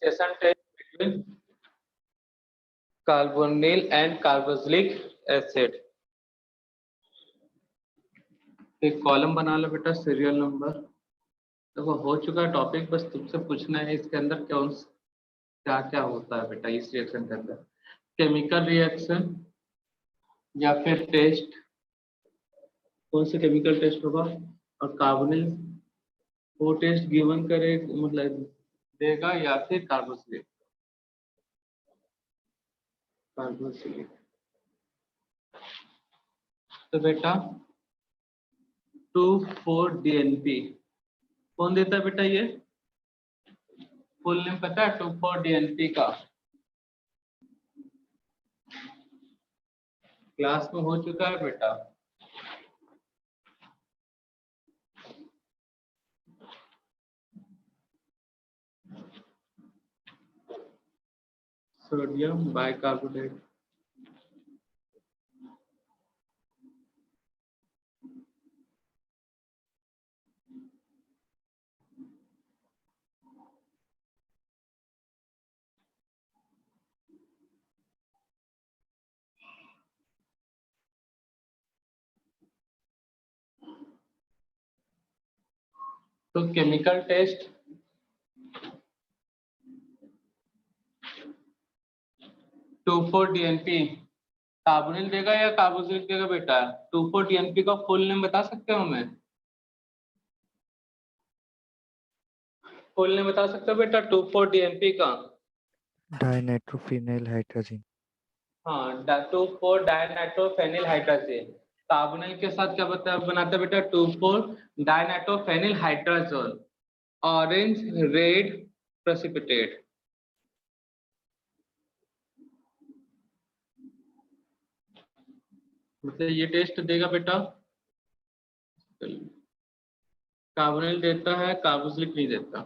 Differentiation test between carbonyl and carboxylic acid. एक column बना लो बेटा, सीरियल नंबर। देखो हो चुका है टॉपिक, बस तुमसे पूछना है इसके अंदर क्या क्या होता है बेटा इस रिएक्शन के अंदर। केमिकल रिएक्शन या फिर टेस्ट, कौन सा केमिकल टेस्ट होगा, और कार्बोनिल वो टेस्ट गिवन करे मतलब देगा या फिर कार्बोक्सिलिक। तो बेटा 2,4-DNP कौन देता है बेटा, ये फुल नेम पता है 2,4-DNP का? क्लास में हो चुका है बेटा। Sodium bicarbonate. तो केमिकल टेस्ट 2,4-DNP कार्बोनिल देगा या कार्बोक्सिलिक देगा बेटा? 2,4-DNP का फुल नेम बता सकते हो हमें? फुल नेम बता सकते हो बेटा 2,4-DNP का? Dinitrophenyl hydrogen. हाँ, 2,4-डाइनाइट्रोफेनिल हाइड्रोजन। कार्बोनिल के साथ क्या बनाता है बेटा? 2,4-डाइनाइट्रोफेनिल हाइड्रोजन। Orange red precipitate. मतलब ये टेस्ट देगा बेटा। कार्बोनिल देता है, कार्बोक्सिलिक नहीं देता।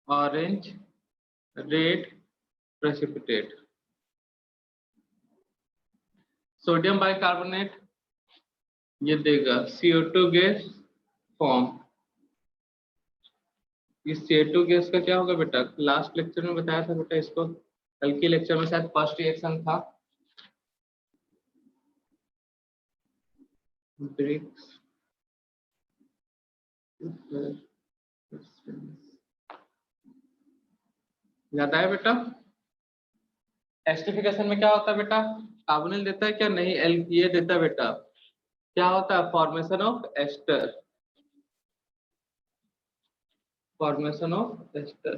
Orange red precipitate. Sodium bicarbonate ये देगा CO2 गैस फॉर्म। इस CO2 गैस का क्या होगा बेटा? लास्ट लेक्चर में बताया था बेटा इसको, कल के लेक्चर में शायद फर्स्ट रिएक्शन था। ब्रिक्स याद आया बेटा? एस्टिफिकेशन में क्या होता है बेटा? कार्बोनिल देता है क्या? नहीं, ये देता है बेटा। क्या होता है? Formation of ester. Formation of ester.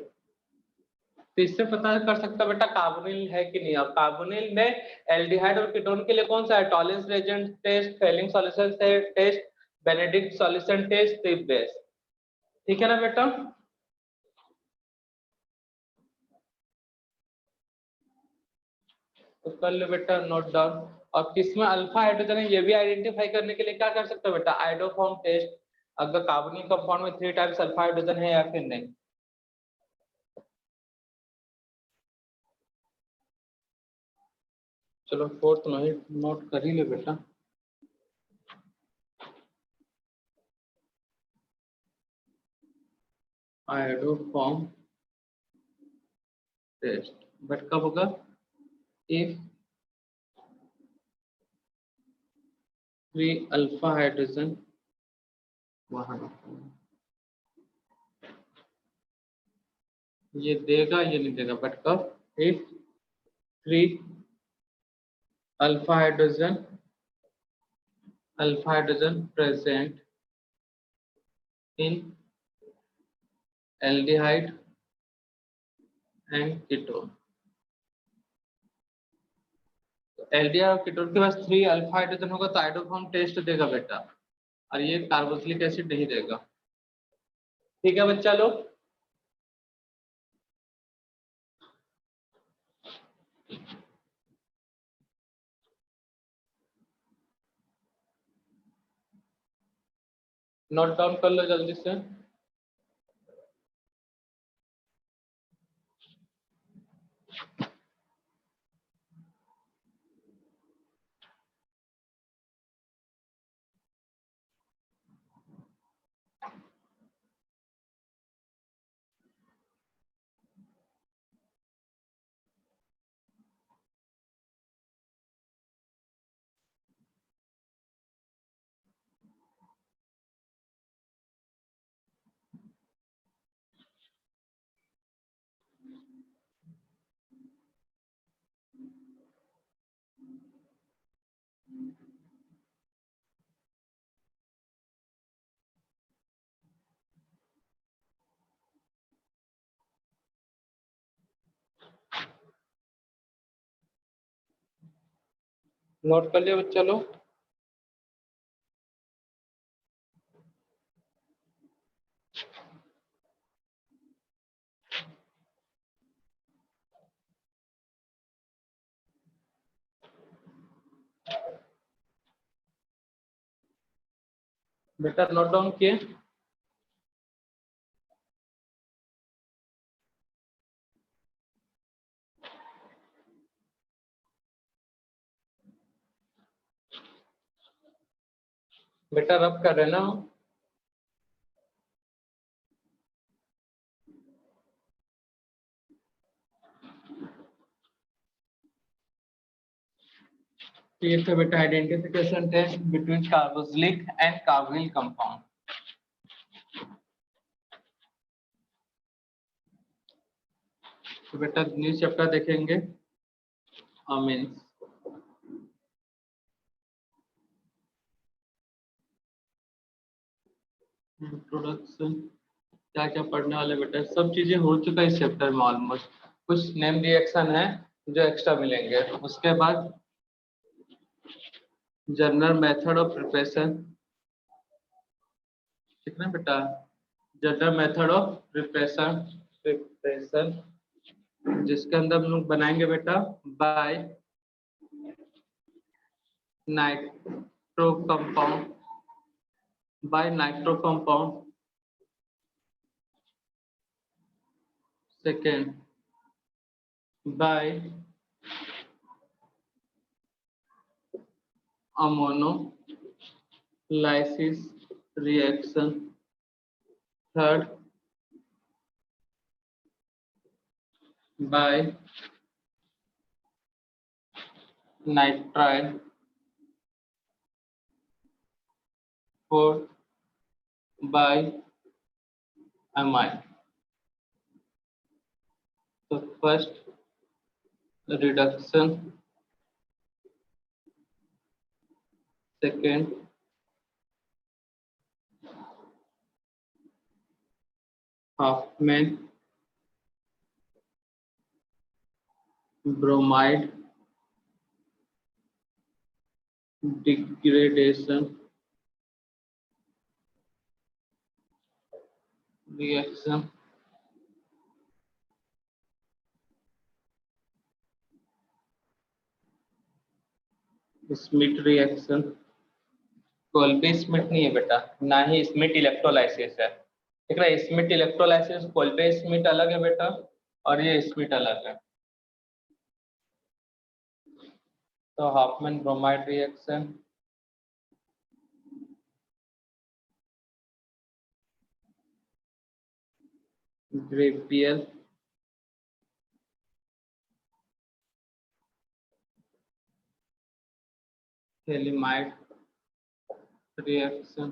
तो इससे पता कर सकता बेटा कार्बोनिल है कि नहीं। अब कार्बोनिल में एल्डिहाइड और कीटोन के लिए कौन सा है? Tollens reagent test, Fehling solution test, Benedict solution test, trip base. ठीक है ना बेटा? तो कर लो बेटा नोट डाउन। और किसमें अल्फा हाइड्रोजन है ये भी आइडेंटिफाई करने के लिए क्या कर सकते हो बेटा? आइडोफॉर्म टेस्ट, अगर कार्बोनिल कंपाउंड में 3 टाइप्स अल्फा हाइड्रोजन है या फिर नहीं। चलो फोर्थ नोट कर ही ले बेटा। आइडोफॉर्म टेस्ट बट कब होगा? इफ 3 अल्फा हाइड्रोजन वहां ये देगा, ये नहीं देगा, बट कब? If 3 alpha hydrogen present in aldehyde and ketone. Aldehyde और कीटोन के पास 3 अल्फा हाइड्रोजन होगा तो आइडोफॉर्म टेस्ट देगा बेटा, और ये कार्बोक्सिलिक एसिड नहीं देगा। ठीक है बच्चा लोग? नोट डाउन कर लो जल्दी से। नोट कर लिया बच्चा लोग। बेटा नोट डाउन किए। बेटा रब कर रहे ना। ये तो बेटा identification test between carboxylic and carbonyl compound. तो बेटा न्यू चैप्टर देखेंगे अमीन्स। इंट्रोडक्शन क्या क्या पढ़ने वाले बेटा, सब चीजें हो चुका है इस चैप्टर में ऑलमोस्ट। कुछ नेम रिएक्शन है जो एक्स्ट्रा मिलेंगे। उसके बाद जनरल मेथड ऑफ प्रिपरेशन, कितना बेटा, जनरल मेथड ऑफ प्रिपरेशन जिसके अंदर हम लोग बनाएंगे बेटा by nitro compound, by nitro compound. Second by ammonolysis reaction. Third by nitrile. Fourth by amine। तो first reduction, second Hofmann bromide degradation reaction. Schmidt reaction, Kolbe Schmidt नहीं है बेटा, ना ही स्मिथ इलेक्ट्रोलाइसिस है। ठीक है, स्मिथ इलेक्ट्रोलाइसिस कोल्बी स्मिथ अलग है बेटा, और ये स्मिथ अलग है। तो Hofmann bromide reaction, Gabriel phthalimide reaction,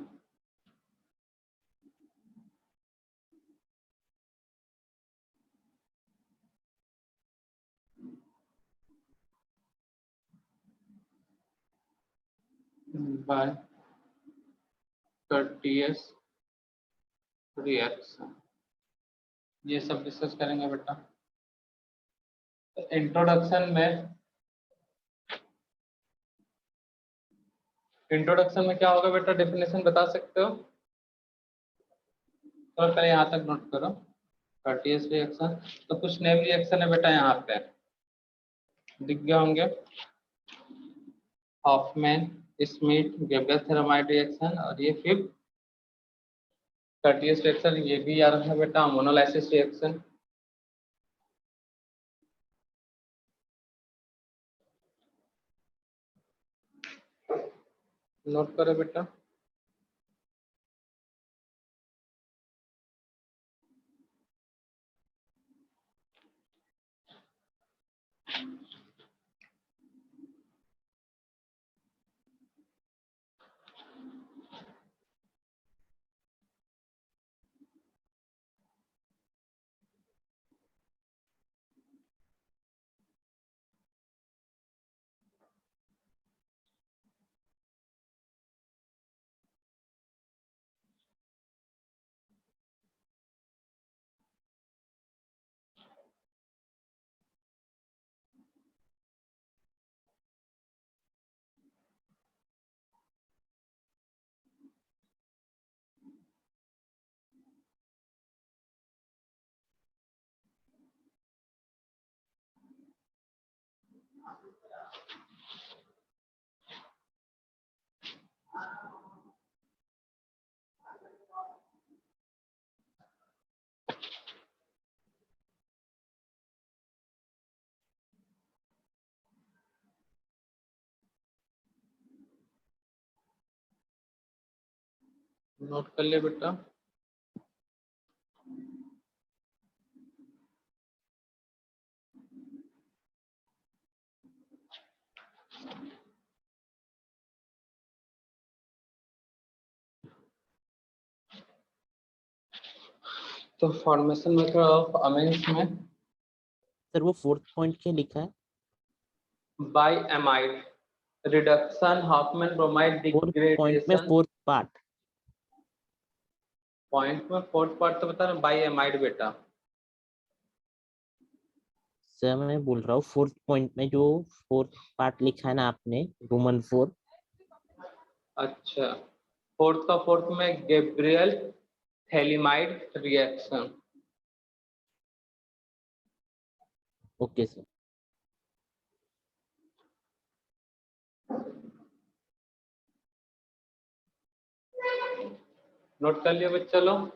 by Curtius reaction. ये सब डिस्कस करेंगे बेटा। इंट्रोडक्शन में, इंट्रोडक्शन में क्या होगा बेटा, डेफिनेशन बता सकते हो? तो पहले यहाँ तक नोट करो। कर्टियस रिएक्शन, तो कुछ नेम रिएक्शन है बेटा यहाँ पे दिख गए होंगे। हॉफमैन स्मिथ गेब्रियल थेरामाइड रिएक्शन, और ये फिफ्थ कर्टियस रिएक्शन, ये भी याद रखना बेटा, मोनोलाइसिस रिएक्शन। नोट करो बेटा। नोट कर लिया बेटा। तो फॉर्मेशन मेथड ऑफ अमीन्स में सर वो 4th पॉइंट क्या लिखा है? By amide reduction Hofmann bromide 4th point में डिग्रेडेशन। 4th part. पॉइंट में 4th पार्ट तो बता रहा बाय एमाइड बेटा। सर मैं बोल रहा हूँ 4th पॉइंट में जो 4th पार्ट लिखा है ना आपने, रोमन 4। अच्छा, 4th का 4th में Gabriel phthalimide reaction. Okay sir. Note कर लिया बच्चा लोग।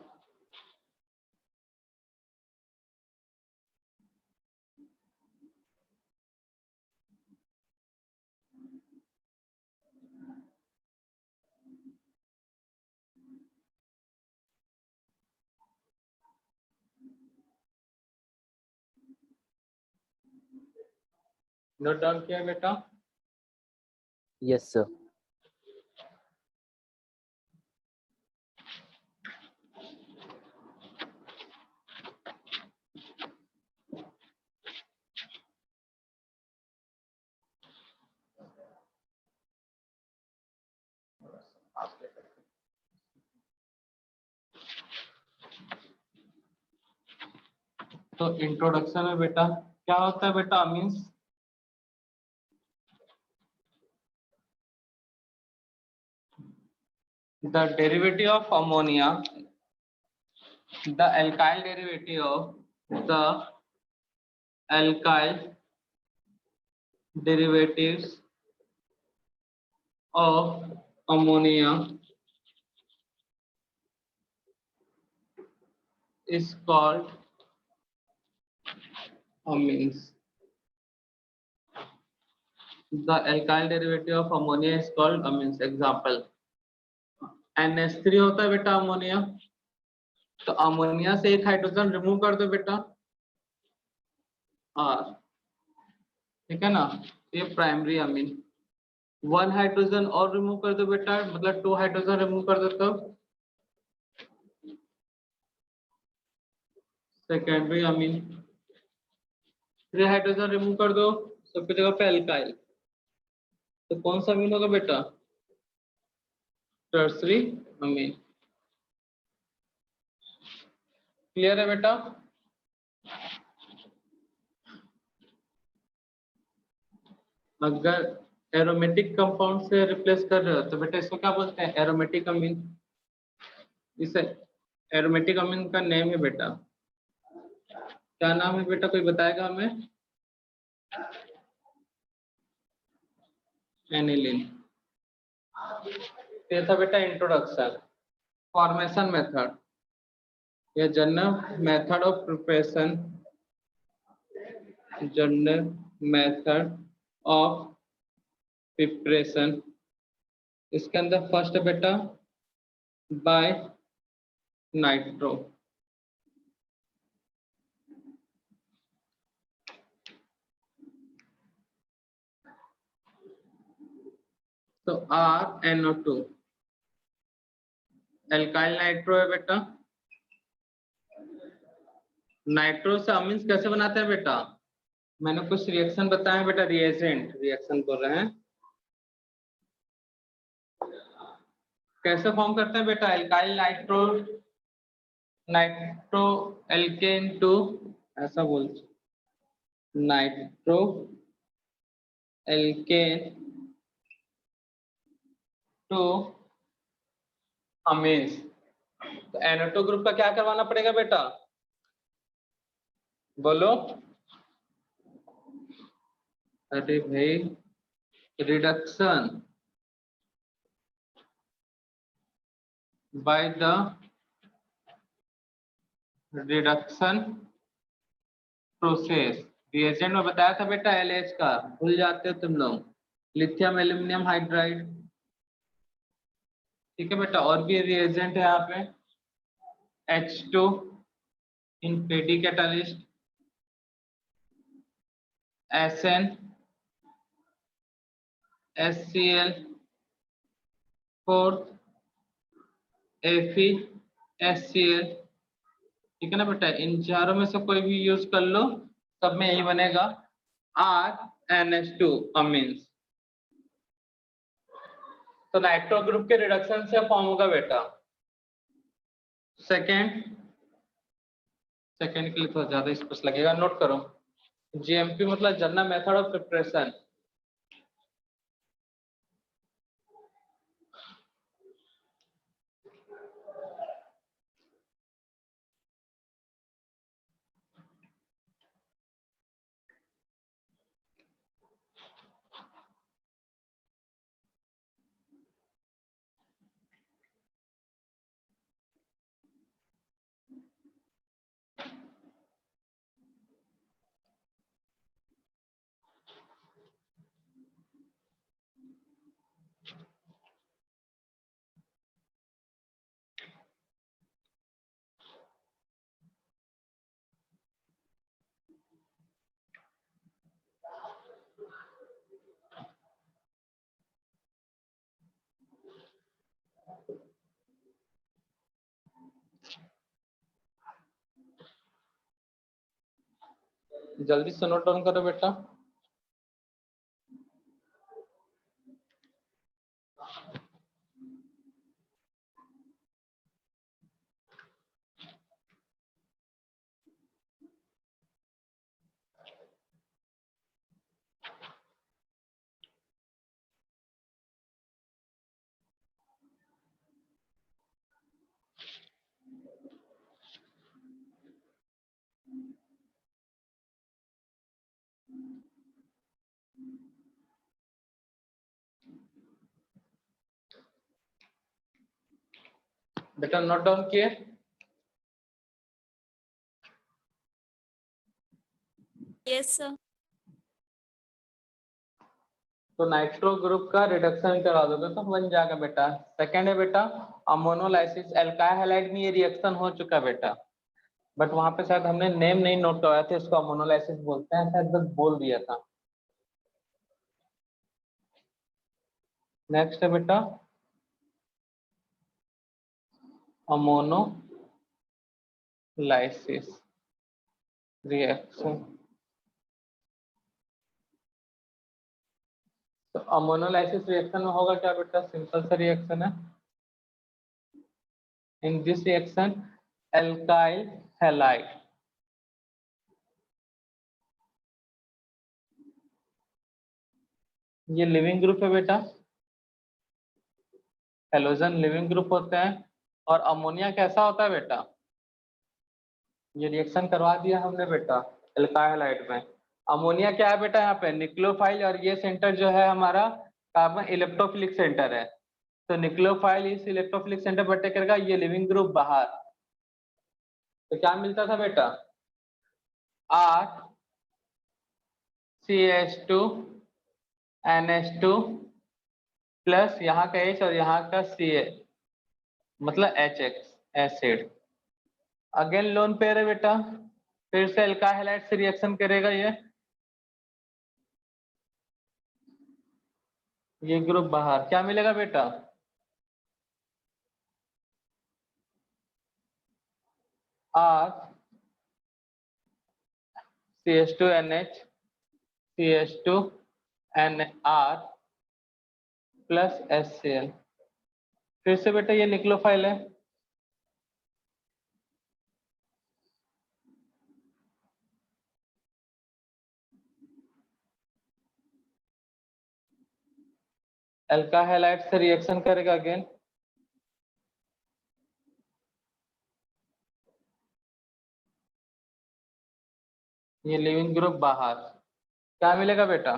नोट डाउन किया बेटा। Yes sir. तो इंट्रोडक्शन में बेटा क्या होता है बेटा amines. The derivative of ammonia, the alkyl derivative of the alkyl derivatives of ammonia is called amines. The alkyl derivative of ammonia is called amines. Example, NH3 होता है बेटा अमोनिया। तो अमोनिया से एक हाइड्रोजन रिमूव कर दो बेटा R, ठीक है ना। ये प्राइमरी अमीन। 1 हाइड्रोजन और रिमूव कर दो बेटा, मतलब 2 हाइड्रोजन रिमूव कर दो तो सेकेंडरी अमीन। 3 हाइड्रोजन रिमूव कर दो सबकी जगह पे एल्काइल, तो कौन सा अमीन होगा बेटा टर्सरी अमीन। क्लियर है बेटा। अगर एरोमेटिक कंपाउंड से रिप्लेस कर रहे हो तो बेटा इसको क्या बोलते हैं एरोमेटिक अमीन। इसे एरोमेटिक अमीन का नेम है बेटा, क्या नाम है बेटा कोई बताएगा हमें। एनिलीन। ये था बेटा इंट्रोडक्शन। फॉर्मेशन मेथड या general method of preparation, general method of preparation. इसके अंदर फर्स्ट बेटा बाय नाइट्रो। तो RNO2 एल्काइल नाइट्रो है बेटा। नाइट्रो से अमीन्स कैसे बनाते हैं बेटा, मैंने कुछ रिएक्शन बताया बेटा, रिएजेंट रिएक्शन बोल रहे हैं। कैसे फॉर्म करते हैं बेटा alkyl nitro nitro alkane to, ऐसा बोलते नाइट्रो एल्केन टू अमीन्स। तो NO2 ग्रुप का क्या करवाना पड़ेगा बेटा बोलो। अरे भाई reduction by the reduction process. Reagent में बताया था बेटा LH का, भूल जाते हो तुम लोग, लिथियम एल्यूमिनियम हाइड्राइड, ठीक है बेटा, और भी रिएजेंट है यहाँ पे H2 in Pd catalyst, SN HCl, fourth Fe HCl। ठीक है ना बेटा, इन चारों में से कोई भी यूज कर लो, सब में यही बनेगा RNH2 अमीन्स। तो नाइट्रो ग्रुप के रिडक्शन से फॉर्म होगा बेटा सेकेंड के लिए थोड़ा ज्यादा स्पेस लगेगा, नोट करो। GMP मतलब जनरल मेथड ऑफ प्रिपरेशन। जल्दी से नोट डाउन करो बेटा। बेटा नोट डाउन किए? Yes sir. तो नाइट्रो ग्रुप का रिडक्शन करा दोगे तो बन जाएगा बेटा। सेकंड है बेटा अमोनोलाइसिस। एल्काइल हैलाइड में ये रिएक्शन हो चुका बेटा, बट वहां पे शायद हमने नेम नहीं नोट करवाया था, इसको अमोनोलाइसिस बोलते हैं, शायद बस बोल दिया था। नेक्स्ट है बेटा अमोनोलाइसिस रिएक्शन। तो अमोनोलाइसिस रिएक्शन में होगा क्या बेटा? सिंपल सा रिएक्शन है। In this reaction alkyl halide ये लिविंग ग्रुप है बेटा, हेलोजन लिविंग ग्रुप होते हैं। और अमोनिया कैसा होता है बेटा? ये रिएक्शन करवा दिया हमने बेटा एल्काइल हैलाइड में। अमोनिया क्या है बेटा? यहाँ पे न्यूक्लियोफाइल, और ये सेंटर जो है हमारा कार्बन इलेक्ट्रोफिलिक सेंटर है। तो न्यूक्लियोफाइल इस इलेक्ट्रोफिलिक सेंटर पर अटैक करेगा, ये लिविंग ग्रुप बाहर। तो क्या मिलता था बेटा? R CH2 NH2 प्लस यहाँ का H और यहाँ का Ca मतलब HX acid. Again lone pair है बेटा, फिर से एल्काइल हैलाइड से रिएक्शन करेगा ये ग्रुप बाहर। क्या मिलेगा बेटा? R CH2NH CH2NR plus HCl। फिर से बेटा ये न्यूक्लियोफाइल है, एल्काइल हैलाइड से रिएक्शन करेगा अगेन, ये लिविंग ग्रुप बाहर। क्या मिलेगा बेटा?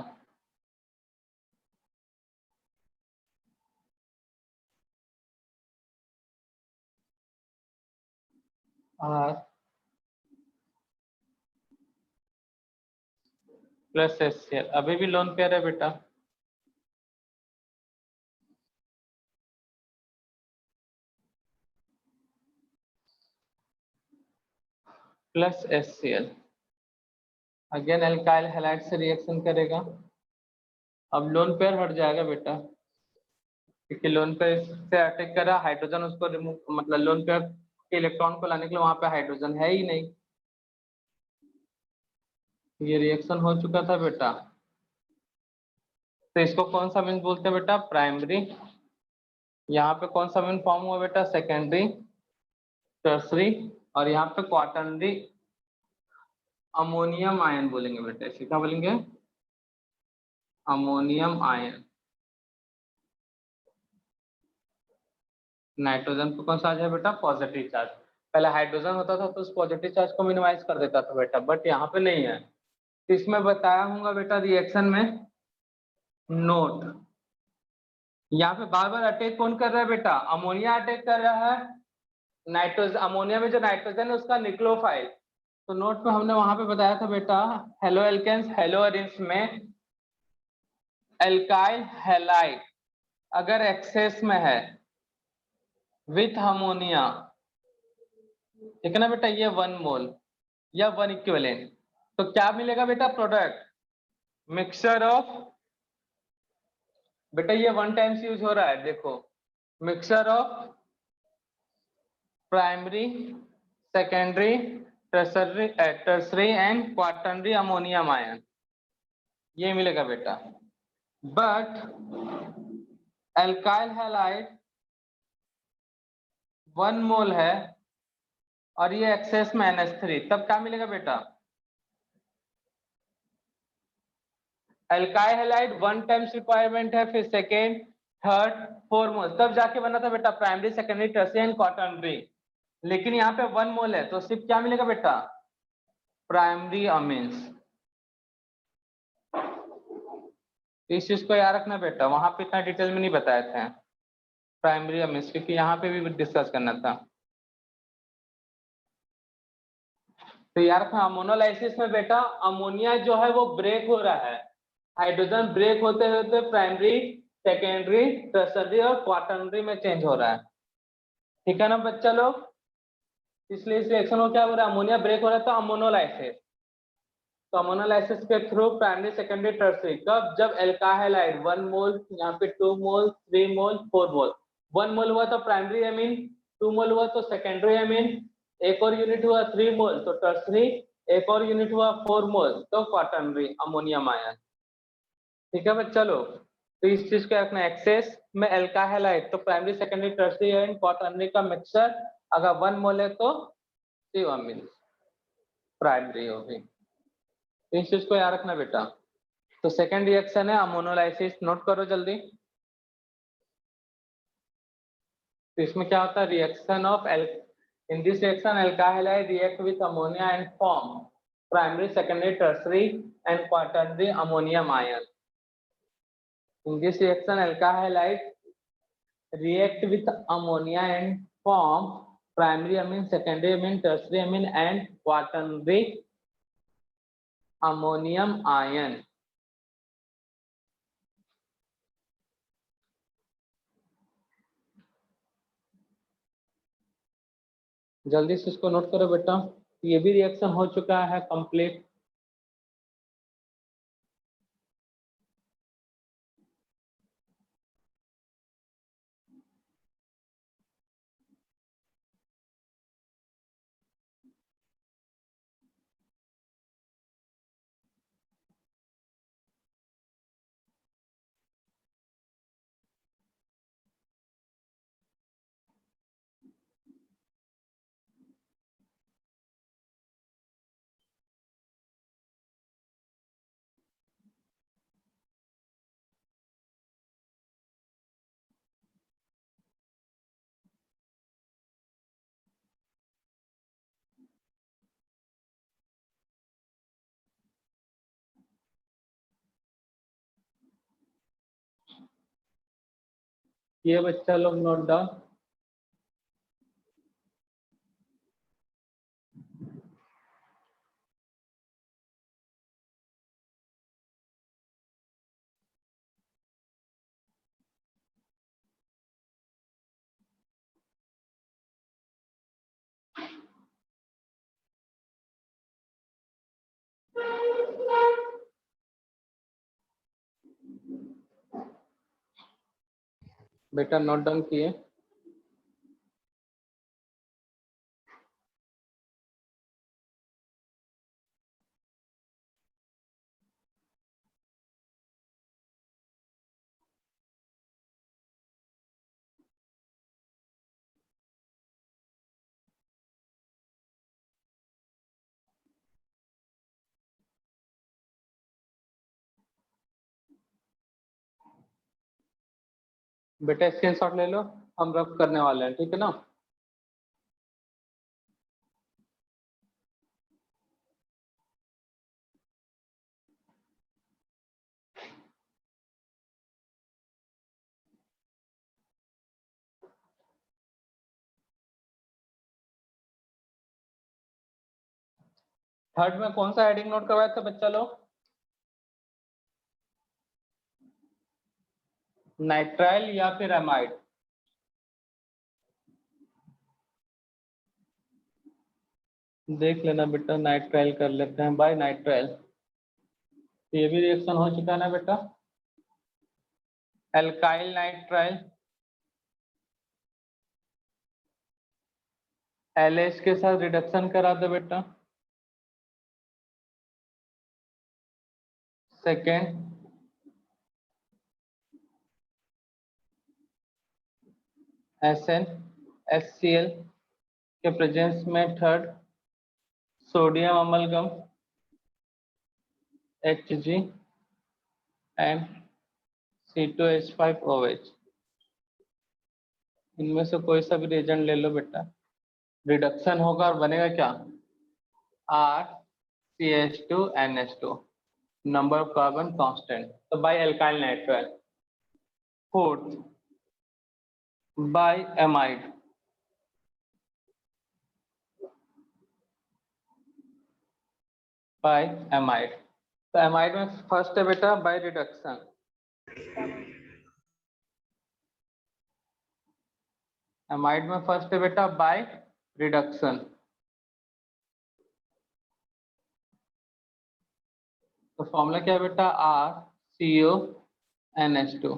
R plus HCl। अभी भी लोन पेयर है बेटा, plus HCl, again alkyl halide से रिएक्शन करेगा। अब लोन पेयर हट जाएगा बेटा, क्योंकि लोन पेयर से अटैक कर रहा, हाइड्रोजन उसको रिमूव, मतलब लोन पेयर के इलेक्ट्रॉन को लाने के लिए वहां पे हाइड्रोजन है ही नहीं। ये रिएक्शन हो चुका था बेटा, तो इसको कौन सा मीन बोलते हैं बेटा? प्राइमरी। यहाँ पे कौन सा मीन फॉर्म हुआ बेटा? सेकेंडरी, टर्सरी, और यहाँ पे क्वाटरनरी अमोनियम आयन बोलेंगे बेटा। इसे क्या बोलेंगे? Ammonium ion. नाइट्रोजन पे कौन सा आ जाए बेटा? Positive charge. पहले हाइड्रोजन होता था तो उस पॉजिटिव चार्ज को मिनिमाइज कर देता था बेटा, बट यहाँ पे नहीं है। तो इसमें बताया हूँ बेटा रिएक्शन में, नोट, यहाँ पे बार बार अटैक कौन कर रहा है बेटा? अमोनिया अटैक कर रहा है। नाइट्रोजन, अमोनिया में जो नाइट्रोजन है उसका न्यूक्लियोफाइल। तो नोट पे हमने वहां पे बताया था बेटा, हेलो एल्केन्स, हेलो अरिन्स में एल्काइल हैलाइड अगर एक्सेस में है विथ अमोनिया, ठीक है ना बेटा, ये 1 मोल या 1 इक्विवेलेंट, तो क्या मिलेगा बेटा? प्रोडक्ट मिक्सचर ऑफ, बेटा ये 1 टाइम्स यूज हो रहा है, देखो, mixture of primary, secondary, tertiary and quaternary ammonium ion, ये मिलेगा बेटा। बट एल्काइल हैलाइड 1 मोल है और ये एक्सेस में NH3, तब क्या मिलेगा बेटा? एल्काइल हैलाइड 1 टाइम्स रिक्वायरमेंट है, फिर सेकेंड, थर्ड, 4 मोल, तब जाके बना था बेटा primary, secondary, tertiary and quaternary. लेकिन यहाँ पे 1 मोल है तो सिर्फ क्या मिलेगा बेटा? Primary amines. इस चीज को याद रखना बेटा, वहां पे इतना डिटेल में नहीं बताए थे प्राइमरी अमीन्स, क्योंकि यहाँ पे भी डिस्कस करना था। तो याद रखना, अमोनोलाइसिस में बेटा अमोनिया जो है वो ब्रेक हो रहा है, हाइड्रोजन ब्रेक होते होते प्राइमरी, सेकेंडरी, टर्सरी और क्वाटरनरी में चेंज हो रहा है, ठीक है ना बच्चा लोग? इसलिए इस रिएक्शन को क्या हो रहा है? अमोनिया ब्रेक हो रहा है तो अमोनोलाइसिस। तो अमोनोलाइसिस के थ्रू प्राइमरी, सेकेंडरी, टर्सरी, कब? जब एल्काइल हैलाइड 1 मोल, यहाँ पे 2 मोल, 3 मोल, 4 मोल, 1 मोल हुआ तो प्राइमरी अमीन, 2 मोल हुआ तो सेकेंडरी अमीन, एक और यूनिट हुआ 3 मोल तो टर्सरी, एक और यूनिट हुआ 4 मोल तो क्वाटरनरी अमोनियम आयन, ठीक है बच्चा लोग? तो इस चीज को रखना, एक्सेस में एल्काइल हैलाइड तो primary, secondary, tertiary and quaternary का मिक्सचर, अगर 1 मोल है तो सी अमीन प्राइमरी होगी। तो इस चीज को याद रखना बेटा। तो सेकेंड रिएक्शन है अमोनोलाइसिस, नोट करो जल्दी। तो इसमें क्या होता है? Reaction of in this reaction alkyl halide react with ammonia and form primary, secondary, tertiary and quaternary ammonium ion. In this reaction alkyl halide react with ammonia and form primary amine, secondary amine, tertiary amine and quaternary ammonium ion। जल्दी से इसको note करो बेटा, ये भी reaction हो चुका है कंप्लीट। ये बच्चा लोग नोट डाउन। बेटा नोट डाउन किए? बेटा स्क्रीनशॉट ले लो, हम रफ करने वाले हैं, ठीक है ना? थर्ड में कौन सा हेडिंग नोट करवाया था बच्चा लोग? नाइट्राइल या फिर एमाइड? देख लेना बेटा, नाइट्राइल कर लेते हैं बाय नाइट्राइल। ये भी रिएक्शन हो चुका है ना बेटा? एल्काइल नाइट्राइल LH के साथ रिडक्शन करा दो बेटा। सेकेंड SnHCl के प्रेजेंस में third sodium amalgam Hg and C2H5OH। इनमें से कोई सा भी रिएजेंट ले लो बेटा, रिडक्शन होगा और बनेगा क्या? RCH2NH2, number of carbon constant, तो by alkyl nitrile. Fourth by amide, by amide. तो एमाइड में फर्स्ट है बेटा बाय रिडक्शन, एमाइड में फर्स्ट है बेटा बाय रिडक्शन। तो फॉर्मूला क्या है बेटा? RCONH2।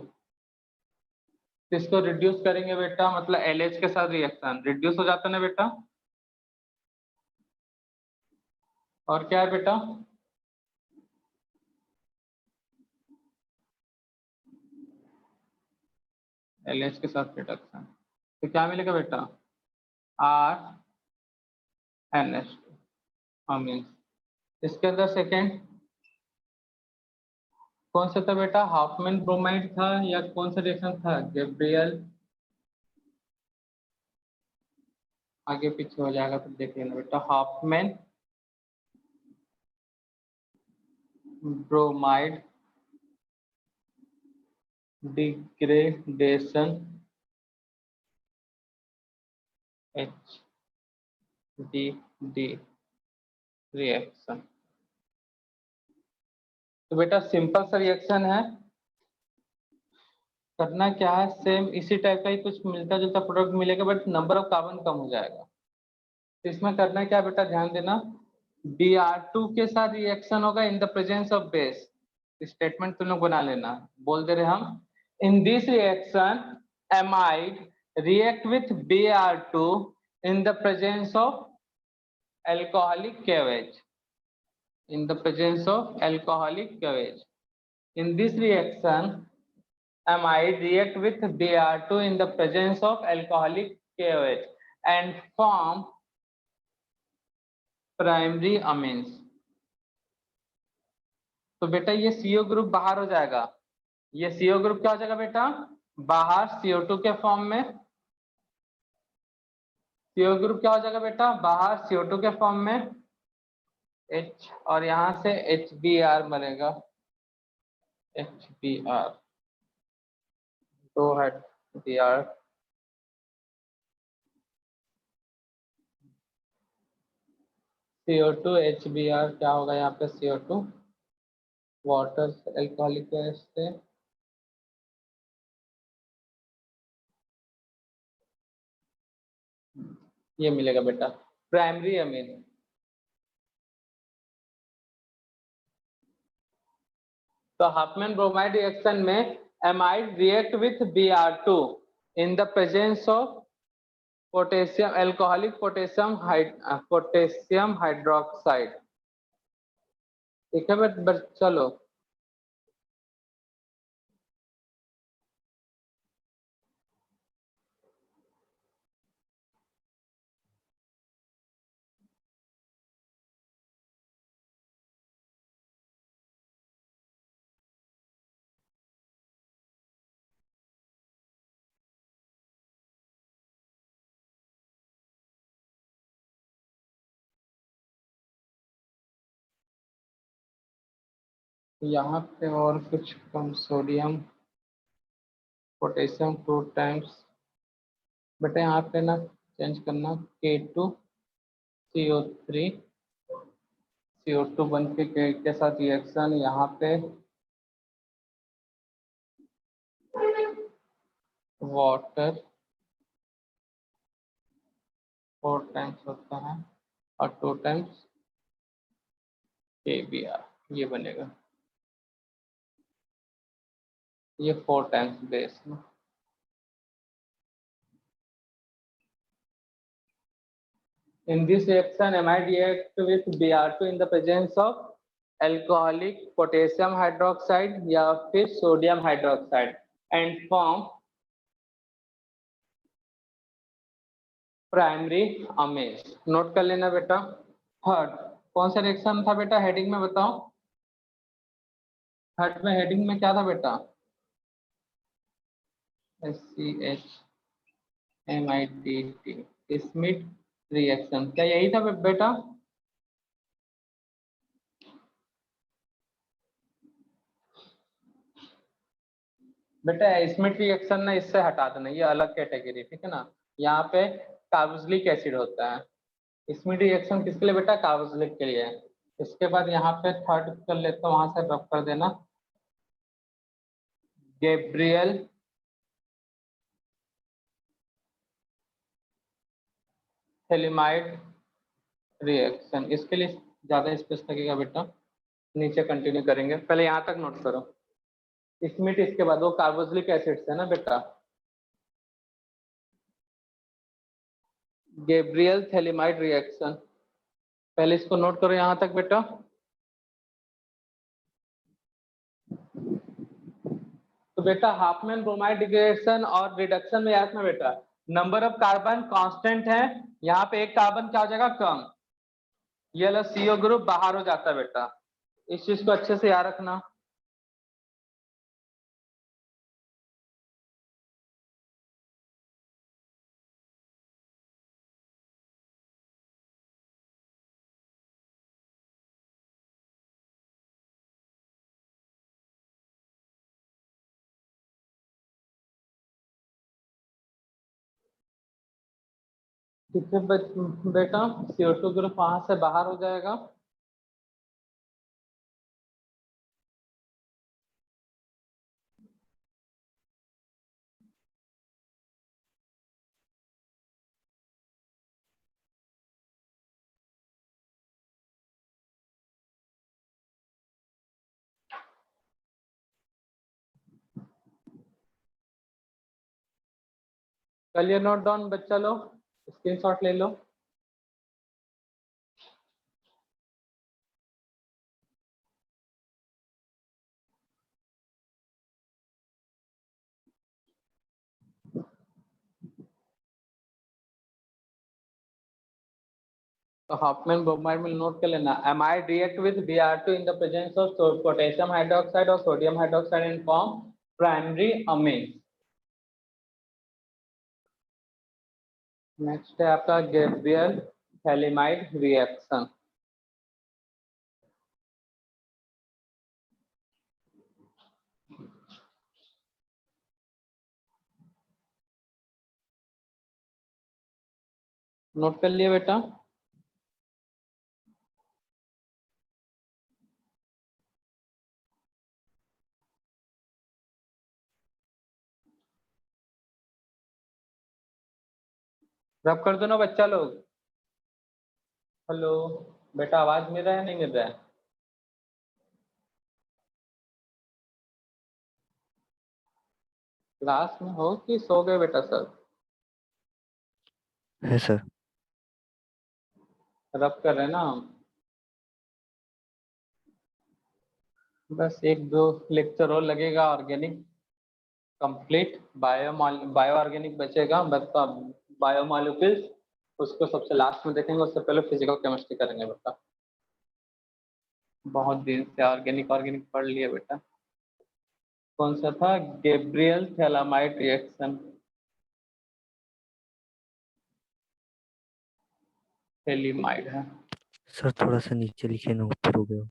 इसको रिड्यूस करेंगे बेटा, मतलब LH के साथ रिएक्शन रिड्यूस हो जाता है ना बेटा? और क्या है बेटा? LH के साथ रिडक्शन, तो क्या मिलेगा बेटा? RNH2। हाँ मीन्स इसके अंदर सेकेंड कौन सा था बेटा? हाफमैन ब्रोमाइड था या कौन सा रिएक्शन था? गैब्रियल, आगे पीछे हो जाएगा तो देख लेना बेटा। Hopman bromide degradation HDD reaction. तो बेटा सिंपल सा रिएक्शन है, करना क्या है? सेम इसी टाइप का ही कुछ मिलता जुलता प्रोडक्ट मिलेगा, बट नंबर ऑफ कार्बन कम हो जाएगा। तो इसमें करना क्या बेटा, ध्यान देना। Br2 के साथ रिएक्शन होगा इन the presence of base. Statement तुम लोग बना लेना, बोल दे रहे हम, in this reaction amide react with Br2 in the presence of alcoholic KOH, in the presence of alcoholic KOH. In this reaction amide react with Br2 in the presence of alcoholic KOH and form primary amines। तो बेटा ये CO group बाहर हो जाएगा, ये CO group क्या हो जाएगा बेटा? बाहर CO2 के फॉर्म में। CO ग्रुप क्या हो जाएगा बेटा? बाहर CO2 के फॉर्म में H, और यहां से HBr बनेगा, HBr तो है Br CO2 HBr क्या होगा यहाँ पे? CO2 वाटर एल्कोहलिक से ये मिलेगा बेटा प्राइमरी अमीन। तो हाफमैन ब्रोमाइड रिएक्शन में amide react with Br2 in the presence of potassium alcoholic potassium hydroxide. ठीक है चलो यहाँ पे और कुछ कम सोडियम पोटेशियम 2 टाइम्स बेटा यहाँ पे ना चेंज करना K2CO3 CO2 बन के साथ रिएक्शन यहाँ पे वाटर 4 टाइम्स होता है और 2 टाइम्स KBr ये बनेगा, ये 4 टाइम्स बेस में। In this reaction, amide react with Br2 in the presence of alcoholic potassium hydroxide या फिर sodium hydroxide and form primary amaze. Note कर लेना बेटा। थर्ड कौन सा रिएक्शन था बेटा, हेडिंग में बताओ। थर्ड में हेडिंग में क्या था बेटा, SCH-MIDT स्मिथ रिएक्शन, क्या यही था बेटा? बेटा स्मिथ रिएक्शन ना इससे हटा देना, ये अलग कैटेगरी, ठीक है ना। यहाँ पे कार्बोक्सिलिक एसिड होता है, स्मिथ रिएक्शन किसके लिए बेटा, कार्बोक्सिलिक के लिए है। इसके बाद यहाँ पे थर्ड कर लेता हूँ, वहां से रब कर देना, गैब्रियल थैलिमाइड रिएक्शन। इसके लिए ज्यादा स्पेस लगेगा बेटा, नीचे कंटिन्यू करेंगे, पहले यहाँ तक नोट करो। स्मिथ इसके बाद वो कार्बोक्सिलिक एसिड है ना बेटा, गैब्रियल थैलिमाइड रिएक्शन, पहले इसको नोट करो यहाँ तक बेटा। तो बेटा हाफमैन ब्रोमाइड डिग्रेडेशन और रिडक्शन में याद रखना बेटा, नंबर ऑफ कार्बन कांस्टेंट है, यहाँ पे एक कार्बन क्या हो जाएगा कम, ये वाला CO ग्रुप बाहर हो जाता है बेटा, इस चीज को अच्छे से याद रखना। ठीक है बेटा, CO2 ग्रुप वहां से बाहर हो जाएगा। चलिए नोट डाउन बच्चा लो, स्क्रीनशॉट ले लो। तो हाफमैन ब्रोमाइड में नोट कर लेना, amide react with Br2 in the presence of potassium hydroxide और sodium hydroxide in form primary amine. Next है आपका गैब्रियल थैलिमाइड रिएक्शन। नोट कर लिया बेटा। रब कर दो ना बच्चा लोग। हेलो बेटा, आवाज मिल रहा है नहीं मिल रहा है? क्लास में हो कि सो गए बेटा सर? है सर। रब कर रहे हैं ना हम। बस एक दो लेक्चर और लगेगा, ऑर्गेनिक कंप्लीट। बायो ऑर्गेनिक बचेगा बस। बायो मॉलिक्यूल्स उसको सबसे लास्ट में देखेंगे, उससे पहले फिजिकल केमिस्ट्री करेंगे बेटा। बहुत दिन से ऑर्गेनिक ऑर्गेनिक पढ़ लिया बेटा। कौन सा था? गैब्रियल थैलामाइड रिएक्शन, थैलीमाइड है। सर थोड़ा सा नीचे लिखे ना, ऊपर हो गया।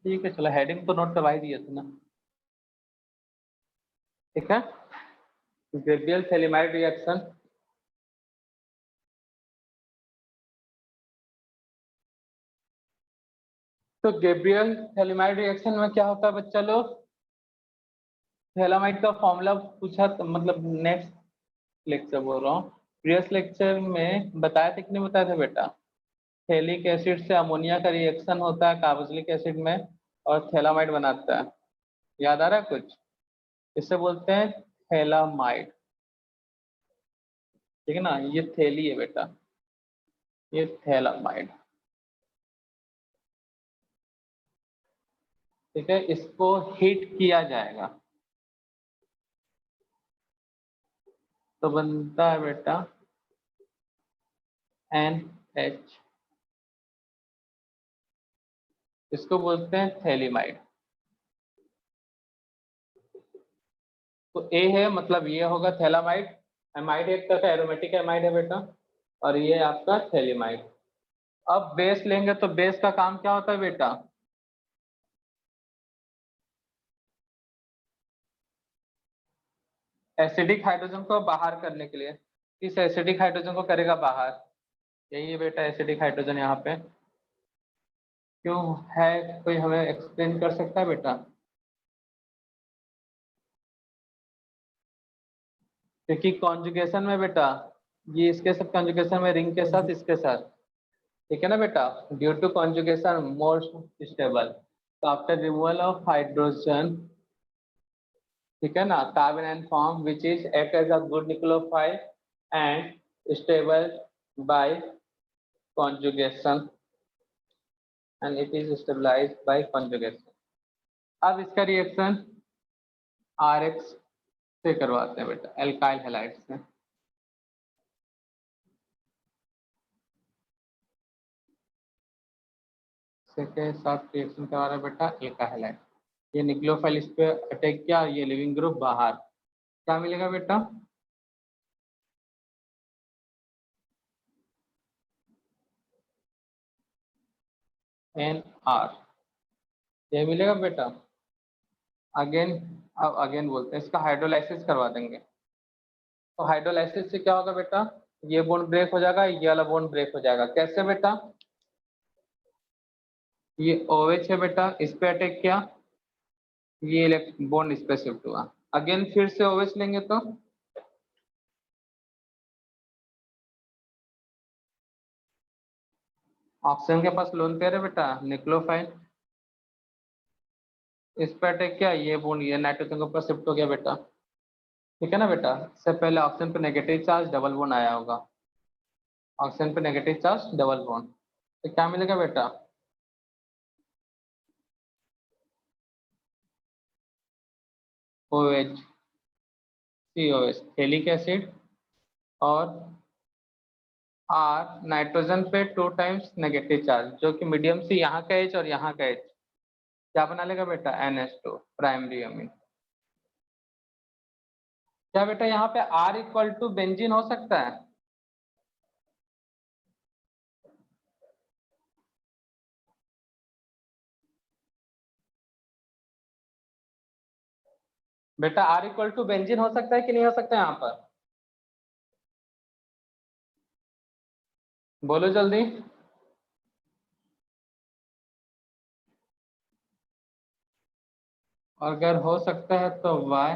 ठीक है चलो, हेडिंग तो नोट करवा ही दिए थे ना। ठीक है, गैब्रियल थैलीमाइड रिएक्शन। तो गैब्रियल थैलीमाइड रिएक्शन में क्या होता है बच्चा लोग? थैलामाइड का फॉर्मूला पूछा तो, मतलब नेक्स्ट लेक्चर बोल रहा हूँ, प्रीवियस लेक्चर में बताया था कि नहीं बताया था बेटा? थैलिक एसिड से अमोनिया का रिएक्शन होता है कार्बोक्सिलिक एसिड में और थैलामाइड बनाता है। याद आ रहा है कुछ? इसे बोलते हैं थैलामाइड। ठीक है ना, ये थैली है बेटा, ये थैलामाइड। ठीक है, इसको हीट किया जाएगा तो बनता है बेटा NH। इसको बोलते हैं थैलीमाइड। तो ए है मतलब ये होगा थैलामाइड। एमाइड एक तरह का एरोमेटिक एमाइड है बेटा, और ये आपका थैलीमाइड। अब बेस लेंगे तो बेस का काम क्या होता है बेटा? एसिडिक हाइड्रोजन को बाहर करने के लिए। किस एसिडिक हाइड्रोजन को करेगा बाहर? यही है बेटा एसिडिक हाइड्रोजन। यहाँ पे क्यों है, कोई हमें एक्सप्लेन कर सकता है बेटा? क्योंकि कॉन्जुगेशन में बेटा, ये इसके साथ कॉन्जुगेशन में, रिंग के साथ, इसके साथ। ठीक है ना बेटा, due to conjugation more stable. तो आफ्टर रिमूवल ऑफ हाइड्रोजन, ठीक है ना, carbon and form which is act as a good nucleophile and stable by conjugation and it is stabilized by conjugation। अब इसका रिएक्शन RX से करवाते हैं बेटा, एल्काइल हैलाइड से। के साथ रिएक्शन करवा रहा है बेटा एल्काइल हैलाइड। ये न्यूक्लियोफाइल इस पे अटैक किया, ये लिविंग ग्रुप बाहर। क्या मिलेगा बेटा? NR, ये मिलेगा बेटा। अगेन, अब अगेन बोलते हैं, इसका हाइड्रोलाइसिस करवा देंगे। तो हाइड्रोलाइसिस से क्या होगा बेटा? ये बॉन्ड ब्रेक हो जाएगा, ये वाला बॉन्ड ब्रेक हो जाएगा। कैसे बेटा? ये OH है बेटा, इस पे अटैक किया, ये इलेक्ट्रॉन बॉन्ड इस पे शिफ्ट हुआ। अगेन फिर से OH लेंगे तो ऑक्सीजन के पास लोन पेयर है बेटा, न्यूक्लियोफाइल। इस पे अटैक किया, ये बॉन्ड ये नाइट्रोजन के ऊपर शिफ्ट हो गया बेटा। ठीक है ना बेटा, इससे पहले ऑक्सीजन पे नेगेटिव चार्ज डबल बॉन्ड आया होगा। ऑक्सीजन पे नेगेटिव चार्ज डबल बॉन्ड, तो क्या मिलेगा बेटा? OH COH थैलिक एसिड, और R नाइट्रोजन पे 2 टाइम्स नेगेटिव चार्ज, जो कि मीडियम से यहाँ का H और यहाँ का H क्या बना लेगा बेटा? NH2 primary amine. क्या बेटा यहाँ पे R इक्वल टू बेंजीन हो सकता है? बेटा R इक्वल टू बेंजीन हो सकता है कि नहीं हो सकता यहाँ पर? बोलो जल्दी। अगर हो सकता है तो Y,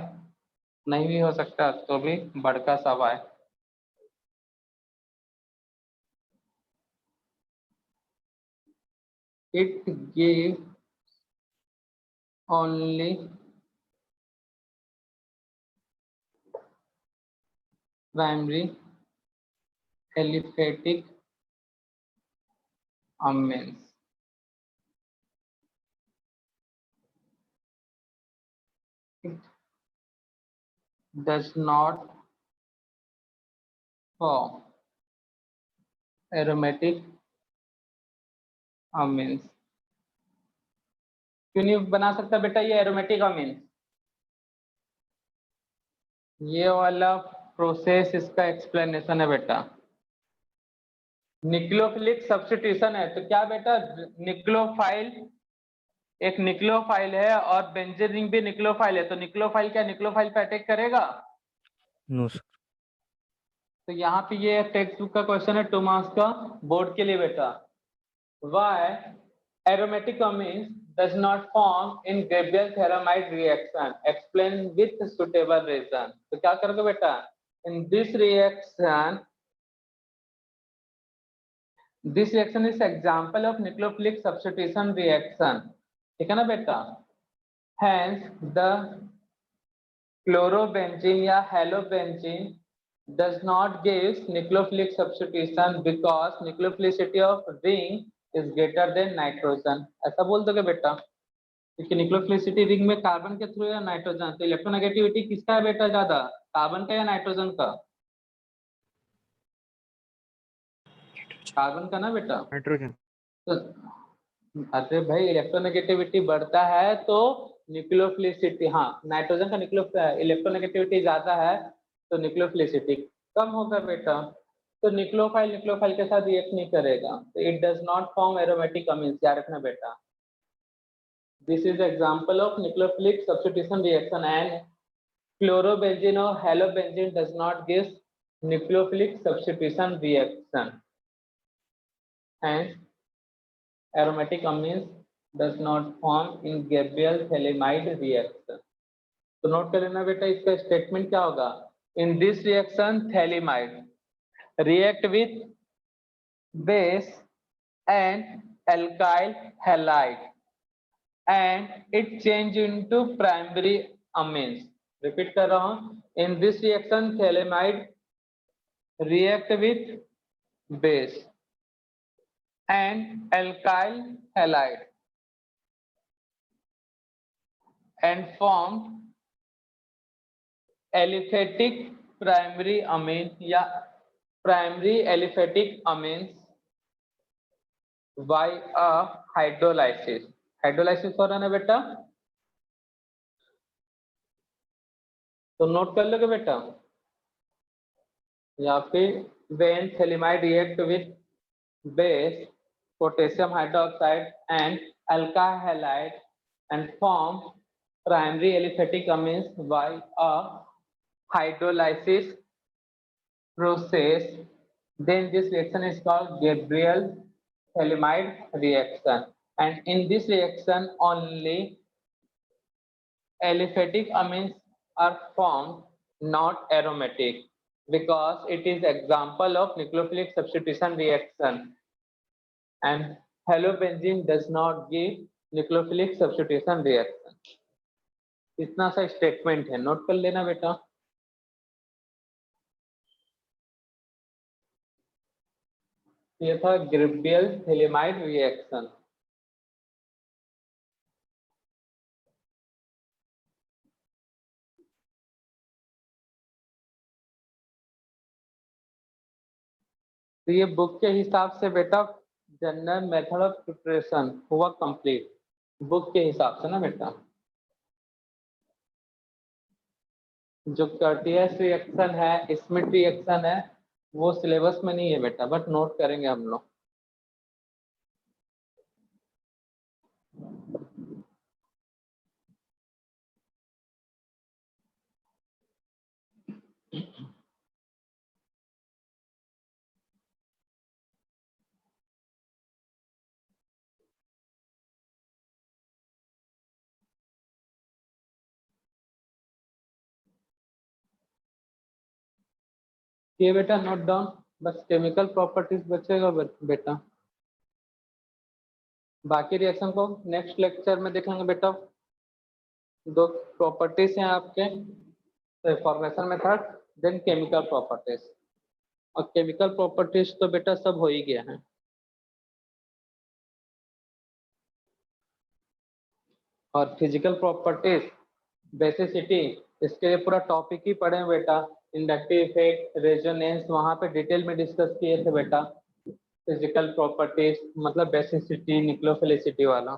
नहीं भी हो सकता तो भी बड़का सा Y। It gives only primary aliphatic amines. It does not form aromatic amines. क्यों नहीं बना सकता बेटा ये एरोमेटिक अमीन? ये वाला प्रोसेस इसका एक्सप्लेनेशन है बेटा। निक्लोफिलिक सब्स्टिट्यूशन है तो क्या बेटा, निक्लोफाइल एक निक्लोफाइल है और बेंजीन रिंग भी निक्लोफाइल है, तो निक्लोफाइल क्या निक्लोफाइल पे अटैक करेगा? No sir. तो यहाँ पे ये टेक्स्ट बुक का क्वेश्चन है 2 मार्क्स का बोर्ड के लिए बेटा। Why aromatic amines does not form in Gabriel-Theramide reaction? Explain with suitable reason. तो क्या करोगे बेटा? In this reaction is example of nucleophilic substitution reaction. ठीक है ना बेटा? Hence the chlorobenzene या halobenzene does not give nucleophilic substitution because nucleophilicity of ring is greater than nitrogen. ऐसा बोल दोगे बेटा, क्योंकि न्यूक्लियोफिलिसिटी रिंग में कार्बन के थ्रू या नाइट्रोजन, तो इलेक्ट्रोनेगेटिविटी किसका है बेटा ज्यादा, कार्बन का या नाइट्रोजन का? कार्बन का ना बेटा, नाइट्रोजन। तो अरे भाई इलेक्ट्रोनेगेटिविटी बढ़ता है तो न्यूक्लियोफिलिसिटी, हाँ नाइट्रोजन का इलेक्ट्रोनेगेटिविटी ज्यादा है तो न्यूक्लियोफिलिसिटी कम होगा बेटा। तो न्यूक्लियोफाइल के साथ रिएक्ट नहीं करेगा, तो it does not form aromatic amines, याद रखना बेटा। This is example of nucleophilic substitution reaction and chlorobenzene और halobenzene does not give nucleophilic substitution reaction and aromatic amines does not form in Gabriel-Thelamide reaction. तो note कर लेना बेटा, इसका statement क्या होगा? In this reaction, Thelamide react with base and alkyl halide and it change into primary amines. Repeat कर रहा हूँ, in this reaction, Thelamide react with base and alkyl halide and form aliphatic primary amine या primary aliphatic amines by a hydrolysis. Hydrolysis हो रहा है ना बेटा, तो नोट कर लोगे बेटा, या फिर when Thelamide react with base potassium hydroxide and alkyl halide and form primary aliphatic amines by a hydrolysis process, then this reaction is called Gabriel-Thelamide reaction, and in this reaction only aliphatic amines are formed, not aromatic, because it is example of nucleophilic substitution reaction and halobenzene does not give nucleophilic substitution reaction. इतना सा statement है, note कर लेना बेटा। ये था Gabriel-Thelamide reaction. तो ये बुक के हिसाब से बेटा जनरल मेथड ऑफ प्रिपरेशन हुआ कंप्लीट, बुक के हिसाब से ना बेटा। जो कर्टियस रिएक्शन है, स्मिथ रिएक्शन है, वो सिलेबस में नहीं है बेटा, बट नोट करेंगे हम लोग। ये बेटा नोट डाउन, बस केमिकल प्रॉपर्टीज बचेगा बेटा, बाकी रिएक्शन को नेक्स्ट लेक्चर में देखेंगे बेटा। 2 प्रॉपर्टीज हैं आपके, formation method, then chemical properties, और केमिकल प्रॉपर्टीज तो बेटा सब हो ही गया है। और फिजिकल प्रॉपर्टीज, बेसिसिटी, इसके लिए पूरा टॉपिक ही पढ़े हैं बेटा। इंडक्टिव इफेक्ट, रेजोनेंस, वहां पे डिटेल में डिस्कस किए थे बेटा। फिजिकल प्रॉपर्टीज मतलब बेसिसिटी, न्यूक्लियोफिलिसिटी वाला।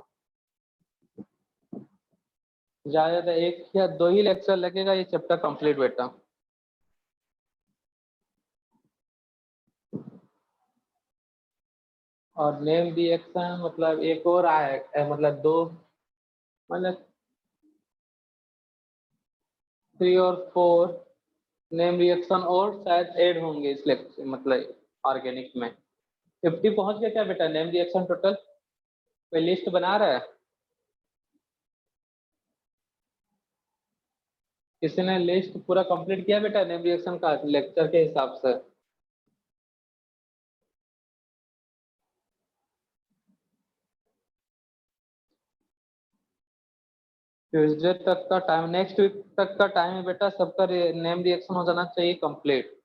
ज्यादा एक या दो ही लेक्चर लगेगा ये चैप्टर कंप्लीट बेटा। और नेम रिएक्शन मतलब एक और आया, मतलब दो, मतलब 3 और 4 नेम रिएक्शन और शायद ऐड होंगे इस लेक्चर, मतलब ऑर्गेनिक में। 50 पहुंच गया क्या बेटा नेम रिएक्शन टोटल? कोई लिस्ट बना रहा है? किसी ने लिस्ट पूरा कंप्लीट किया बेटा नेम रिएक्शन का लेक्चर के हिसाब से? ट्यूसडे तक का टाइम, नेक्स्ट वीक तक का टाइम है बेटा सबका नेम रिएक्शन हो जाना चाहिए कंप्लीट।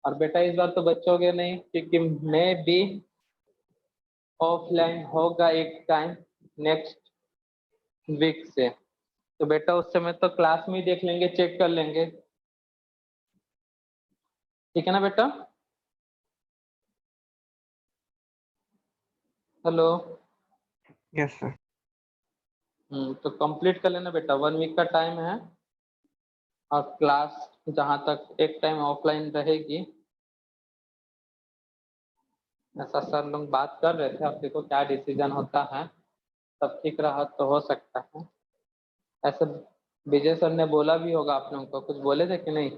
और बेटा इस बार तो बच्चोगे नहीं क्योंकि मैं भी ऑफलाइन होगा एक टाइम नेक्स्ट वीक से, तो बेटा उस समय तो क्लास में ही देख लेंगे, चेक कर लेंगे, ठीक है ना बेटा? हेलो। Yes sir. तो कंप्लीट कर लेना बेटा, 1 वीक का टाइम है। और क्लास जहां तक एक टाइम ऑफलाइन रहेगी, ऐसा सर लोग बात कर रहे थे, अब देखो क्या डिसीजन होता है। सब ठीक रहा तो हो सकता है। ऐसे विजय सर ने बोला भी होगा आप लोगों को, कुछ बोले थे कि नहीं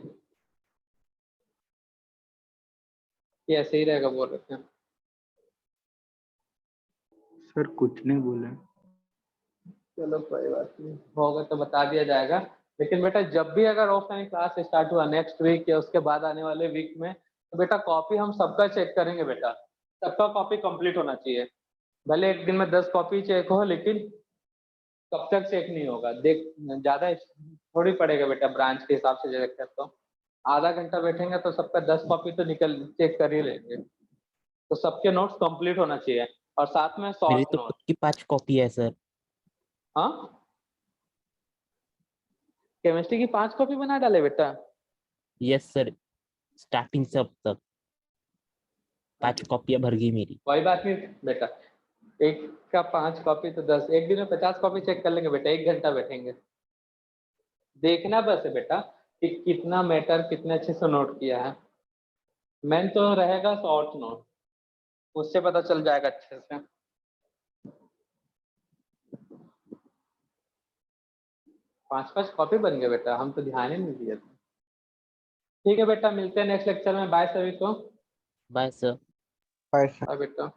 कि ऐसे ही रहेगा बोल रहे थे? सर कुछ नहीं बोले। चलो कोई बात नहीं, होगा तो बता दिया जाएगा। लेकिन बेटा जब भी अगर ऑफलाइन क्लास स्टार्ट हुआ नेक्स्ट वीक या उसके बाद आने वाले वीक में, तो बेटा कॉपी हम सबका चेक करेंगे बेटा, सबका कॉपी कंप्लीट होना चाहिए। भले एक दिन में 10 कॉपी चेक हो, लेकिन कब तक चेक नहीं होगा देख, ज्यादा थोड़ी पड़ेगा बेटा ब्रांच के हिसाब से चेक कर, तो आधा घंटा बैठेंगे तो सबका 10 कॉपी तो निकल चेक कर ही लेंगे। तो सबके नोट्स कंप्लीट होना चाहिए, और साथ में मेरी शॉर्ट तो नोट। खुद की 5 कॉपी है सर। हाँ, केमिस्ट्री की 5 कॉपी बना डाले बेटा? यस सर, स्टार्टिंग से अब तक 5 कॉपियां भर गई मेरी। कोई बात नहीं बेटा, एक का 5 कॉपी तो 10, एक दिन में 50 कॉपी चेक कर लेंगे बेटा, 1 घंटा बैठेंगे। देखना बस है बेटा कि कितना मैटर कितने अच्छे से नोट किया है। मेन तो रहेगा शॉर्ट नोट, उससे पता चल जाएगा अच्छे से। 5-5 कॉपी बन गए बेटा, हम तो ध्यान ही नहीं दिए थे। ठीक है बेटा, मिलते हैं नेक्स्ट लेक्चर में। बाय सभी को। Bye sir. Bye sir. Bye बेटा।